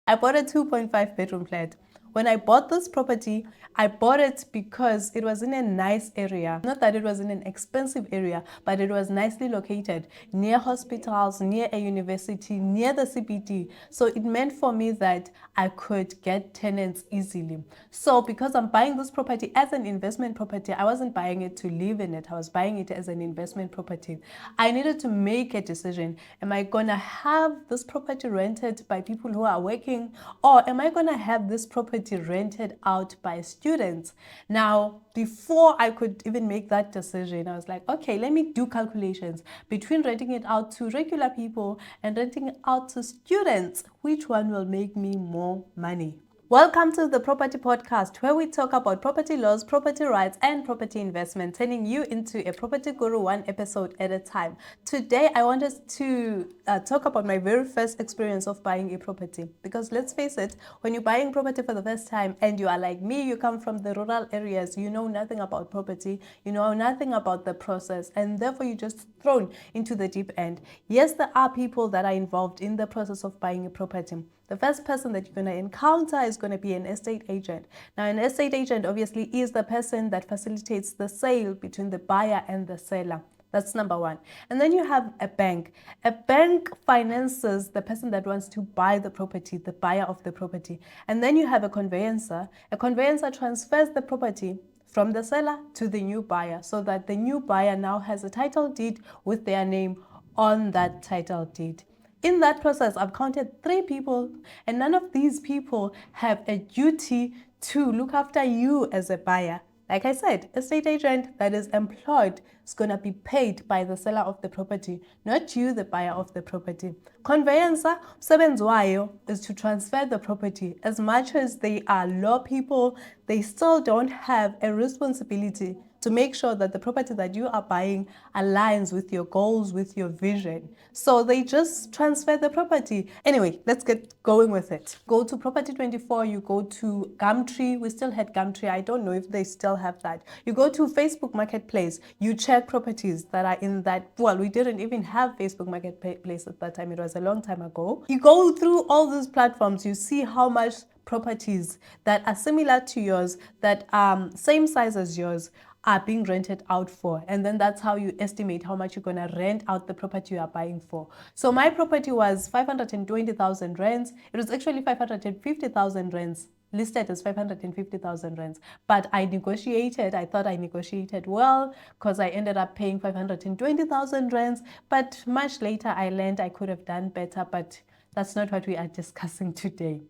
I bought a 2.5 bedroom flat. When I bought this property, I bought it because it was in a nice area. Not that it was in an expensive area, but it was nicely located near hospitals, near a university, near the CBD. So it meant for me that I could get tenants easily. So because I'm buying this property as an investment property, I wasn't buying it to live in it. I was buying it as an investment property. I needed to make a decision. Am I going to have this property rented by people who are working, or am I going to have this property rented out by students? Now, before I could even make that decision, I was like, okay, let me do calculations between renting it out to regular people and renting it out to students. Which one will make me more money? Welcome to the Property Podcast, where we talk about property laws, property rights, and property investment, turning you into a property guru one episode at a time. Today, I want us to talk about my very first experience of buying a property. Because let's face it, when you're buying property for the first time and you are like me, you come from the rural areas, you know nothing about property, you know nothing about the process, and therefore you're just thrown into the deep end. Yes, there are people that are involved in the process of buying a property. The first person that you're going to encounter is going to be an estate agent. Now, an estate agent obviously is the person that facilitates the sale between the buyer and the seller. That's number one. And then you have a bank. A bank finances the person that wants to buy the property, the buyer of the property. And then you have a conveyancer. A conveyancer transfers the property from the seller to the new buyer so that the new buyer now has a title deed with their name on that title deed. In that process, I've counted 3 people, and none of these people have a duty to look after you as a buyer. Like I said, a estate agent that is employed is going to be paid by the seller of the property, not you, the buyer of the property. Conveyancer, umsebenzi wayo is to transfer the property. As much as they are law people, they still don't have a responsibility to make sure that the property that you are buying aligns with your goals, with your vision. So they just transfer the property. Anyway, let's get going with it. Go to Property 24, you go to Gumtree. We still had Gumtree. I don't know if they still have that. You go to Facebook Marketplace, you check properties that are in that. Well, we didn't even have Facebook Marketplace at that time. It was a long time ago. You go through all these platforms, you see how much properties that are similar to yours, that same size as yours, are being rented out for. And then that's how you estimate how much you're going to rent out the property you are buying for. So my property was 520,000 rands. It was actually 550,000 rands, listed as 550,000 rands. But I thought I negotiated well, because I ended up paying 520,000 rands. But much later I learned I could have done better, but that's not what we are discussing today.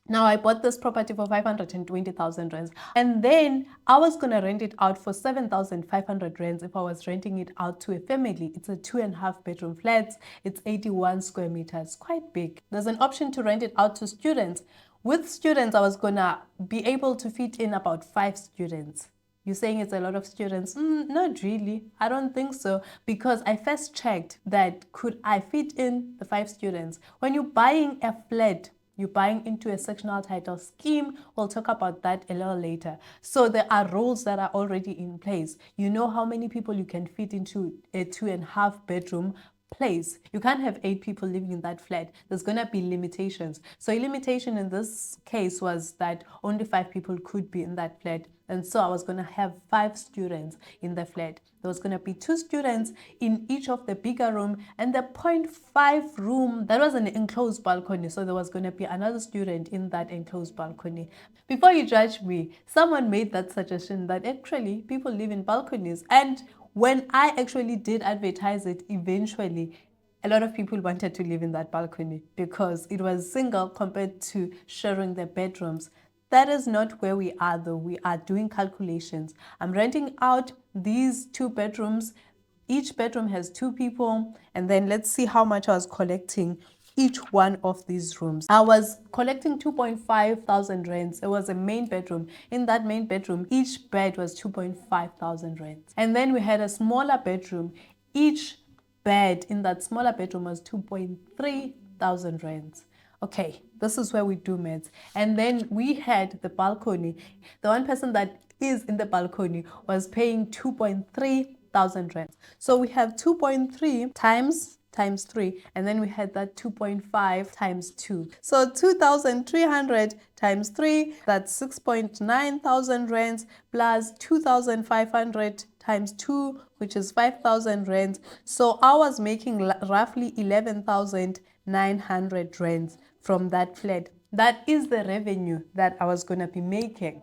Now, I bought this property for 520,000 rands, and then I was going to rent it out for 7,500 rands if I was renting it out to a family. It's a 2.5 bedroom flat. It's 81 square meters, quite big. There's an option to rent it out to students. With students, I was going to be able to fit in about 5 students. You're saying it's a lot of students? Not really. I don't think so, because I first checked that could I fit in the 5 students. When you're buying a flat, you're buying into a sectional title scheme. We'll talk about that a little later. So there are rules that are already in place. You know how many people you can fit into a 2.5 bedroom place. You can't have 8 people living in that flat. There's going to be limitations. So a limitation in this case was that only 5 people could be in that flat. And so I was going to have 5 students in the flat. There was going to be 2 students in each of the bigger room, and the 0.5 room, that was an enclosed balcony. So there was going to be another student in that enclosed balcony. Before you judge me, someone made that suggestion that actually people live in balconies. And when I actually did advertise it, eventually, a lot of people wanted to live in that balcony because it was single compared to sharing the bedrooms. That is not where we are, though. We are doing calculations. I'm renting out these 2 bedrooms. Each bedroom has 2 people. And then let's see how much I was collecting each one of these rooms. I was collecting 2.5 thousand rands. It was a main bedroom. In that main bedroom, each bed was 2.5 thousand rands. And then we had a smaller bedroom. Each bed in that smaller bedroom was 2.3 thousand rands. Okay, this is where we do maths. And then we had the balcony. The one person that is in the balcony was paying 2.3 thousand rands. So we have 2.3 times times 3, and then we had that 2.5 times 2. So 2,300 times 3, that's 6.9 thousand rands, plus 2,500 times 2, which is 5,000 rands. So I was making roughly 11,900 rands from that flat. That is the revenue that I was going to be making.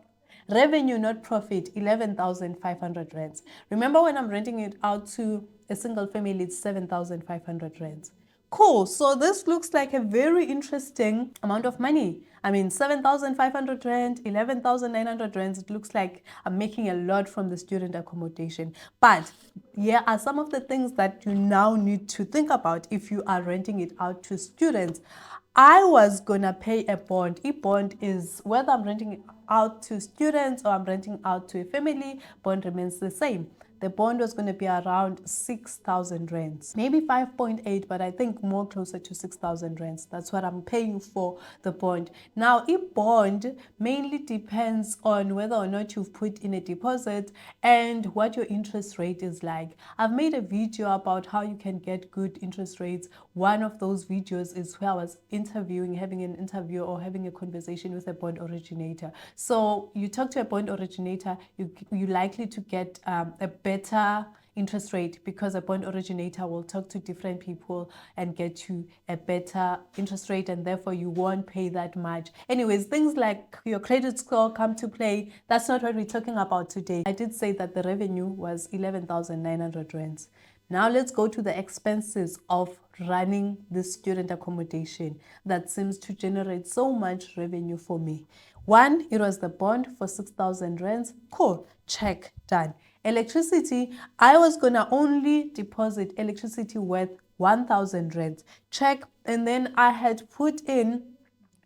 Revenue, not profit, 11,500 rands. Remember, when I'm renting it out to a single family, it's 7,500 rands. Cool. So this looks like a very interesting amount of money. I mean, 7,500 rand, 11,900 rands. It looks like I'm making a lot from the student accommodation. But here are some of the things that you now need to think about if you are renting it out to students. I was gonna pay a bond. A bond is whether I'm renting it out to students or I'm renting out to a family, bond remains the same. The bond was going to be around 6,000 rands, maybe 5.8, but I think more closer to 6,000 rands. That's what I'm paying for the bond. Now, a bond mainly depends on whether or not you've put in a deposit and what your interest rate is like. I've made a video about how you can get good interest rates. One of those videos is where I was having an interview or having a conversation with a bond originator. So you talk to a bond originator, you're likely to get a better interest rate, because a bond originator will talk to different people and get you a better interest rate, and therefore you won't pay that much. Anyways, things like your credit score come to play. That's not what we're talking about today. I did say that the revenue was 11,900 rands. Now let's go to the expenses of running this student accommodation that seems to generate so much revenue for me. One, it was the bond for 6,000 rands. Cool, check, done. Electricity, I was gonna only deposit electricity worth 1,000 rands. Check, and then I had put in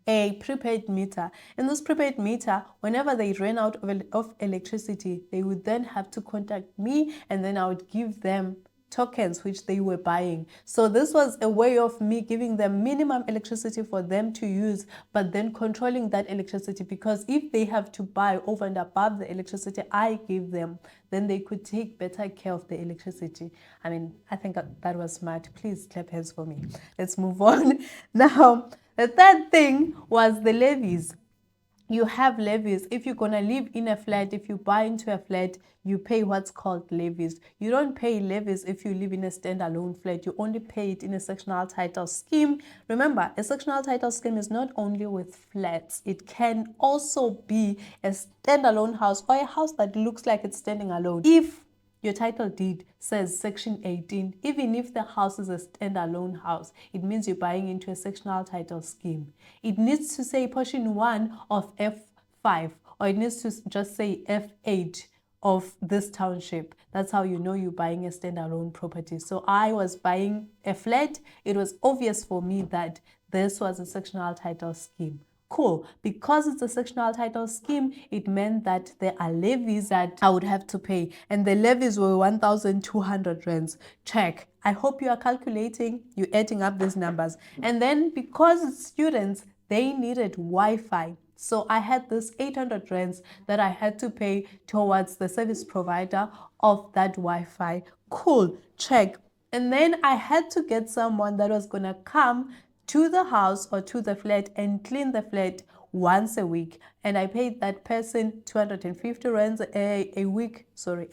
a prepaid meter. In this prepaid meter, whenever they ran out of electricity, they would then have to contact me, and then I would give them tokens which they were buying. So this was a way of me giving them minimum electricity for them to use, but then controlling that electricity, because if they have to buy over and above the electricity I gave them, then they could take better care of the electricity. I mean, I think that was smart. Please clap hands for me. Let's move on. Now, the third thing was the levies. You have levies. If you're gonna live in a flat, if you buy into a flat, you pay what's called levies. You don't pay levies if you live in a standalone flat. You only pay it in a sectional title scheme. Remember, a sectional title scheme is not only with flats. It can also be a standalone house, or a house that looks like it's standing alone. If your title deed says section 18, even if the house is a standalone house, it means you're buying into a sectional title scheme. It needs to say portion 1 of F5, or it needs to just say F8 of this township. That's how you know you're buying a standalone property. So I was buying a flat. It was obvious for me that this was a sectional title scheme. Cool. Because it's a sectional title scheme, it meant that there are levies that I would have to pay. And the levies were 1,200 rands. Check. I hope you are calculating, you're adding up these numbers. And then because it's students, they needed Wi-Fi. So I had this 800 rands that I had to pay towards the service provider of that Wi-Fi. Cool. Check. And then I had to get someone that was going to come to the house or to the flat and clean the flat once a week. And I paid that person 250 rands a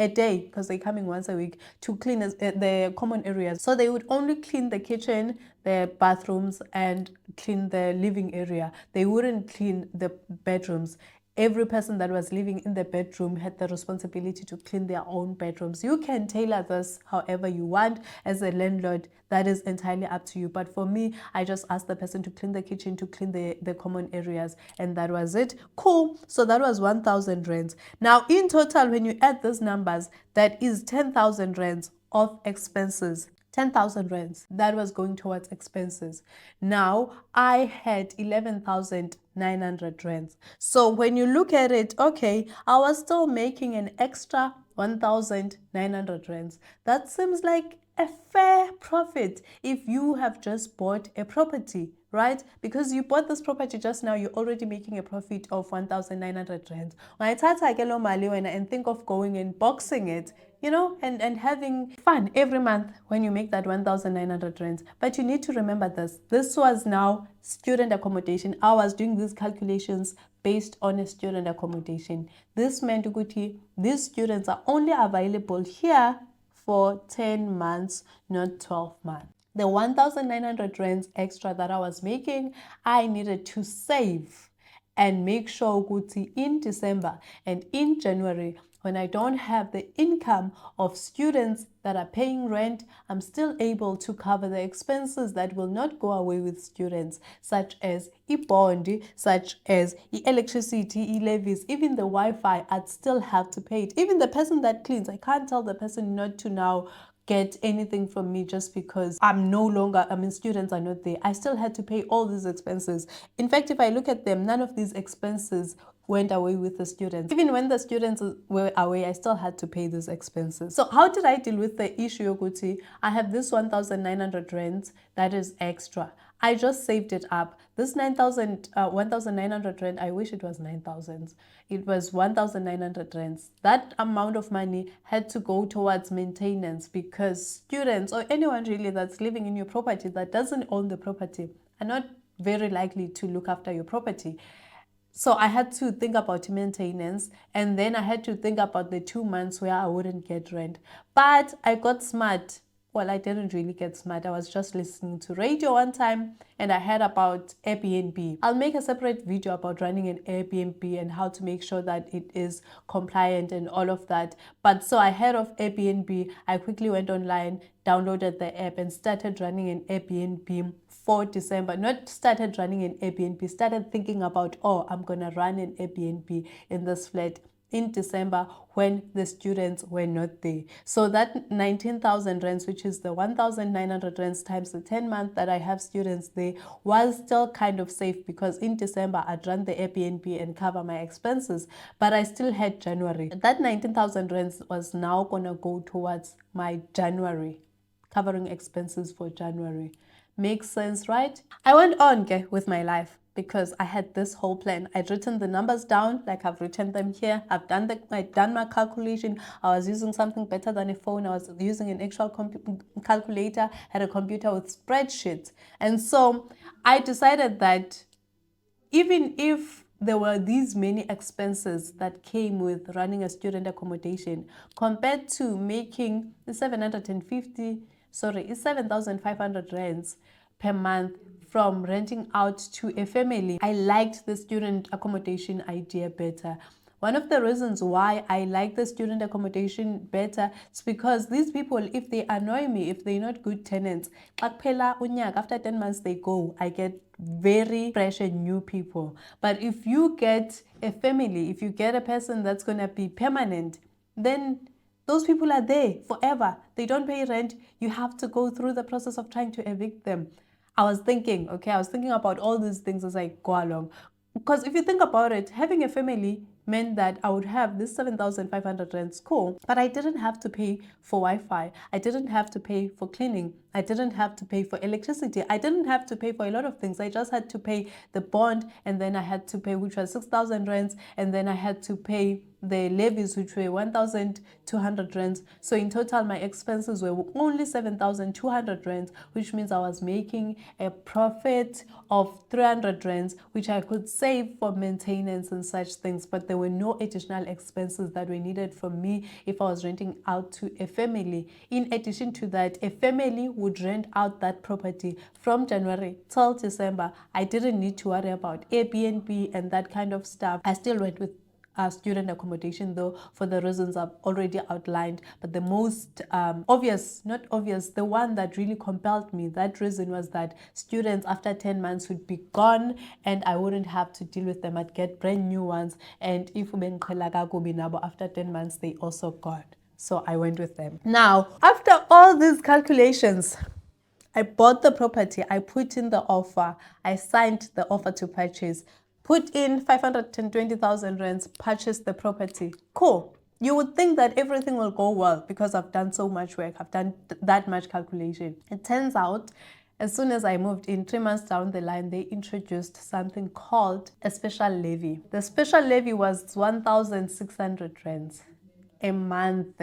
day, because they're coming once a week to clean the common areas. So they would only clean the kitchen, the bathrooms, and clean the living area. They wouldn't clean the bedrooms. Every person that was living in the bedroom had the responsibility to clean their own bedrooms. You can tailor this however you want as a landlord. That is entirely up to you. But for me, I just asked the person to clean the kitchen, to clean the common areas, and that was it. Cool. So that was 1,000 rands. Now, in total, when you add those numbers, that is 10,000 rands of expenses. 10,000 rands that was going towards expenses. Now I had 11,900 rands. So when you look at it, okay, I was still making an extra 1,900 rands. That seems like a fair profit if you have just bought a property. right? Because you bought this property just now, you're already making a profit of 1,900 rand. Ungayithatha ke lo mali wena and think of going and boxing it, you know, and having fun every month when you make that 1,900 rand. But you need to remember this. This was now student accommodation. I was doing these calculations based on a student accommodation. This meant ukuthi these students are only available here for 10 months, not 12 months. The 1,900 rands extra that I was making, I needed to save and make sure ukuthi in December and in January, when I don't have the income of students that are paying rent, I'm still able to cover the expenses that will not go away with students, such as bond, such as electricity, levies, even the Wi-Fi. I'd still have to pay it. Even the person that cleans, I can't tell the person not to now get anything from me just because students are not there. I still had to pay all these expenses. In fact, if I look at them, none of these expenses went away with the students. Even when the students were away, I still had to pay these expenses. So how did I deal with the issue, Yoguti? I have this 1,900 rand that is extra. I just saved it up. This 1,900 rand, I wish it was 9,000. It was 1,900 rands. That amount of money had to go towards maintenance because students or anyone really that's living in your property that doesn't own the property are not very likely to look after your property. So I had to think about maintenance, and then I had to think about the 2 months where I wouldn't get rent. But I got smart. Well, I didn't really get smart. I was just listening to radio one time and I heard about Airbnb. I'll make a separate video about running an Airbnb and how to make sure that it is compliant and all of that. But so I heard of Airbnb. I quickly went online, downloaded the app and started running an Airbnb for December. Not started running an Airbnb, started thinking about, oh, I'm going to run an Airbnb in this flat in December when the students were not there. So that 19,000 rands, which is the 1,900 rands times the 10 months that I have students there, was still kind of safe because in December I'd run the Airbnb and cover my expenses, but I still had January. That 19,000 rands was now gonna go towards my January, covering expenses for January. Makes sense, right? I went on with my life because I had this whole plan. I'd written the numbers down, like I've written them here. I'd done my calculation. I was using something better than a phone. I was using an actual calculator, had a computer with spreadsheets. And so I decided that even if there were these many expenses that came with running a student accommodation compared to making 7,500 rands per month from renting out to a family, I liked the student accommodation idea better. One of the reasons why I like the student accommodation better is because these people, if they annoy me, if they're not good tenants, after 10 months they go, I get very fresh and new people. But if you get a family, if you get a person that's going to be permanent, then those people are there forever. They don't pay rent. You have to go through the process of trying to evict them. I was thinking about all these things as I go along. Because if you think about it, having a family meant that I would have this 7,500 rand school, but I didn't have to pay for Wi-Fi. I didn't have to pay for cleaning. I didn't have to pay for electricity. I didn't have to pay for a lot of things. I just had to pay the bond, and then I had to pay, which was 6,000 rands, and then I had to pay the levies, which were 1,200 rands. So in total, my expenses were only 7,200 rands, which means I was making a profit of 300 rands, which I could save for maintenance and such things. But there were no additional expenses that were needed from me if I was renting out to a family. In addition to that, a family would rent out that property from January till December. I didn't need to worry about Airbnb and that kind of stuff. I still went with student accommodation though, for the reasons I've already outlined. But the most the one that really compelled me, that reason was that students after 10 months would be gone and I wouldn't have to deal with them. I'd get brand new ones, and if after 10 months they also gone. So I went with them. Now, after all these calculations, I bought the property, I put in the offer, I signed the offer to purchase, put in 520,000 rands, purchase the property. Cool. You would think that everything will go well because I've done so much work. I've done that much calculation. It turns out As soon as I moved in, 3 months down the line, they introduced something called a special levy. The special levy was 1,600 rands a month.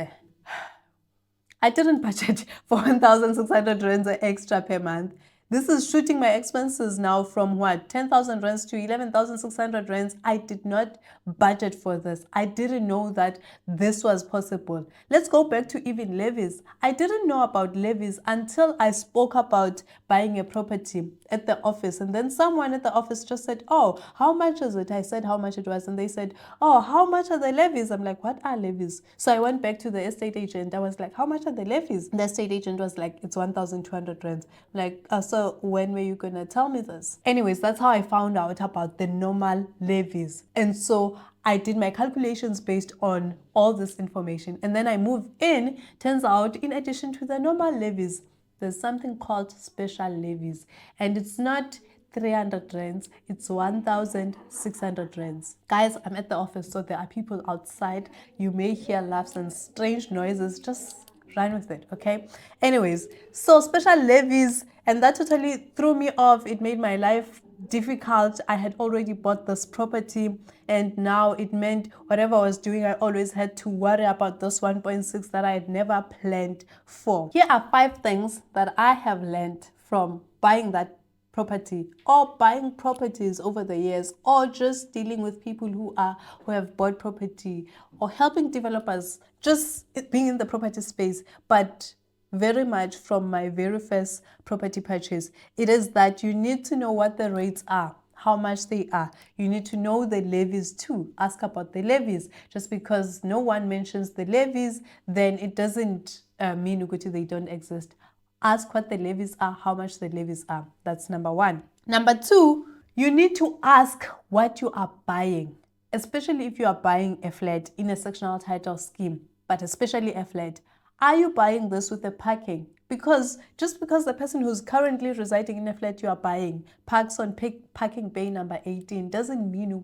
I didn't budget for 1,600 rands extra per month. This is shooting my expenses now from what, 10,000 rands to 11,600 rands. I did not budget for this. I didn't know that this was possible. Let's go back to even levies. I didn't know about levies until I spoke about buying a property at the office. And then someone at the office just said, oh, how much is it? I said how much it was. And they said, oh, how much are the levies? I'm like, what are levies? So I went back to the estate agent. I was like, how much are the levies? The estate agent was like, it's 1,200 rands. Like, so when were you gonna tell me this? Anyways, that's how I found out about the normal levies. And so I did my calculations based on all this information. And then I moved in. Turns out, in addition to the normal levies, there's something called special levies. And it's not 300 rands, it's 1,600 rands. Guys, I'm at the office, so there are people outside. You may hear laughs and strange noises. Just run with it, okay? Anyways, so special levies, and that totally threw me off. It made my life difficult. I had already bought this property, and now it meant whatever I was doing, I always had to worry about this 1.6 that I had never planned for. Here are 5 things that I have learned from buying that property, or buying properties over the years, or just dealing with people who have bought property, or helping developers, just being in the property space. But very much from my very first property purchase, it is that you need to know what the rates are, how much they are. You need to know the levies too. Ask about the levies. Just because no one mentions the levies, then it doesn't mean they don't exist. Ask what the levies are, how much the levies are. That's number 1. Number 2, you need to ask what you are buying, especially if you are buying a flat in a sectional title scheme, but especially a flat. Are you buying this with the parking? Because just because the person who's currently residing in a flat you are buying parks on parking bay number 18 doesn't mean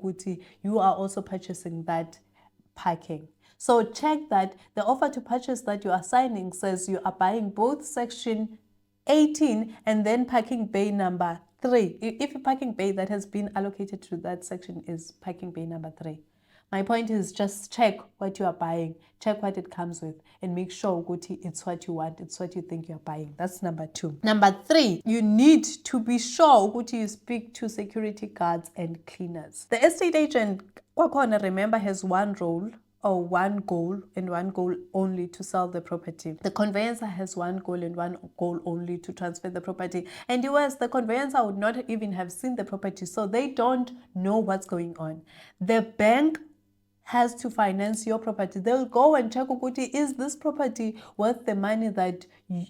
you are also purchasing that parking. So check that the offer to purchase that you are signing says you are buying both section 18 and then parking bay number 3. If a parking bay that has been allocated to that section is parking bay number 3. My point is, just check what you are buying, check what it comes with, and make sure it's what you want, it's what you think you're buying. That's number 2. Number 3, you need to be sure you speak to security guards and cleaners. The estate agent, remember, has one role or one goal, and one goal only, to sell the property. The conveyancer has one goal and one goal only, to transfer the property. And the conveyancer would not even have seen the property, so they don't know what's going on. The bank has to finance your property. They'll go and check, is this property worth the money that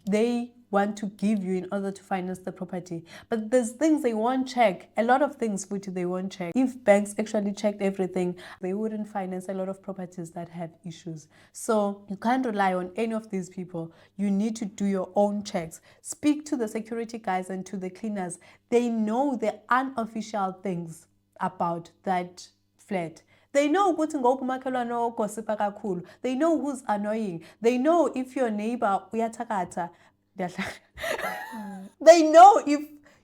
they want to give you in order to finance the property? But there's things they won't check. A lot of things they won't check. If banks actually checked everything, they wouldn't finance a lot of properties that have issues. So you can't rely on any of these people. You need to do your own checks. Speak to the security guys and to the cleaners. They know the unofficial things about that flat. They know they know who's annoying. They know if your neighbor uyathakatha. They know if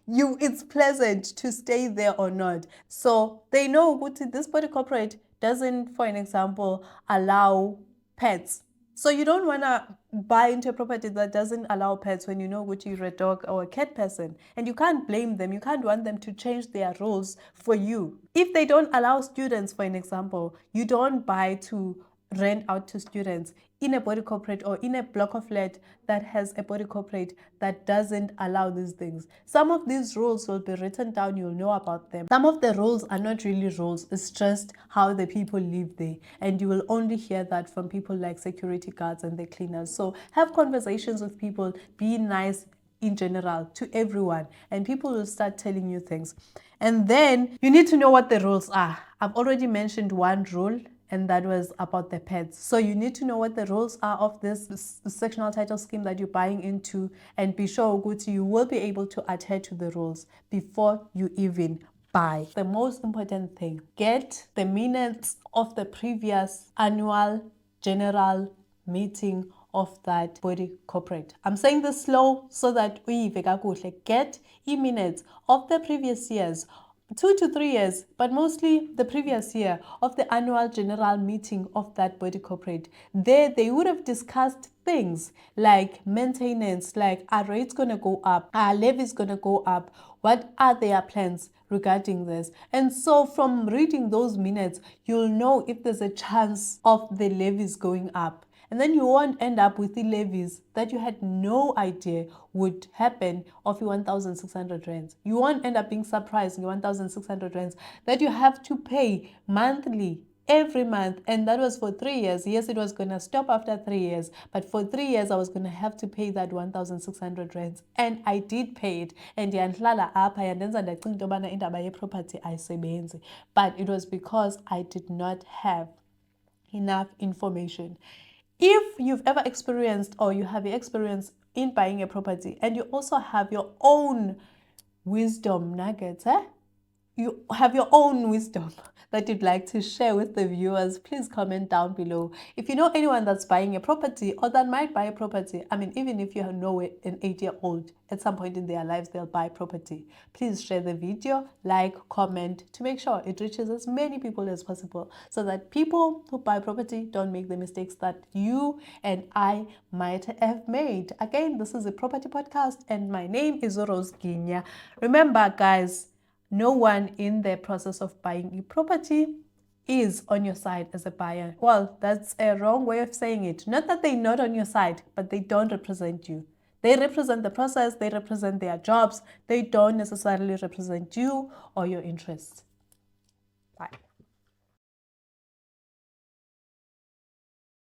it's pleasant to stay there or not. So they know this body corporate doesn't, for an example, allow pets. So you don't want to buy into a property that doesn't allow pets when you know you're a dog or a cat person. And you can't blame them. You can't want them to change their rules for you. If they don't allow students, for an example, you don't buy to rent out to students in a body corporate or in a block of flat that has a body corporate that doesn't allow these things. Some of these rules will be written down, you'll know about them. Some of the rules are not really rules, it's just how the people live there, and you will only hear that from people like security guards and the cleaners. So have conversations with people, be nice in general to everyone, and people will start telling you things. And then you need to know what the rules are. I've already mentioned one rule, and that was about the pets. So you need to know what the rules are of this sectional title scheme that you're buying into, and be sure you will be able to adhere to the rules before you even buy. The most important thing, get the minutes of the previous annual general meeting of that body corporate. I'm saying this slow so that we get minutes of the previous years, 2 to 3 years, but mostly the previous year of the annual general meeting of that body corporate. There they would have discussed things like maintenance, like are rates going to go up, are levies going to go up, what are their plans regarding this. And so from reading those minutes, you'll know if there's a chance of the levies going up. And then you won't end up with the levies that you had no idea would happen of your 1,600 rands. You won't end up being surprised in your 1,600 rands that you have to pay monthly every month. And that was for 3 years. Yes, it was going to stop after 3 years. But for 3 years, I was going to have to pay that 1,600 rands. And I did pay it. And yandihlala apha yandenza ndacinga into yobana indaba yeproperty ayisebenzi. But it was because I did not have enough information. If you've ever experienced or you have experience in buying a property and you also have your own wisdom nuggets, you have your own wisdom that you'd like to share with the viewers, please comment down below. If you know anyone that's buying a property or that might buy a property, I mean, even if you know an 8-year-old, at some point in their lives, they'll buy property. Please share the video, like, comment to make sure it reaches as many people as possible so that people who buy property don't make the mistakes that you and I might have made. Again, this is a property podcast and my name is Rose Ginya. Remember, guys, no one in the process of buying a property is on your side as a buyer. Well, that's a wrong way of saying it. Not that they're not on your side, but they don't represent you. They represent the process, they represent their jobs. They don't necessarily represent you or your interests. Bye.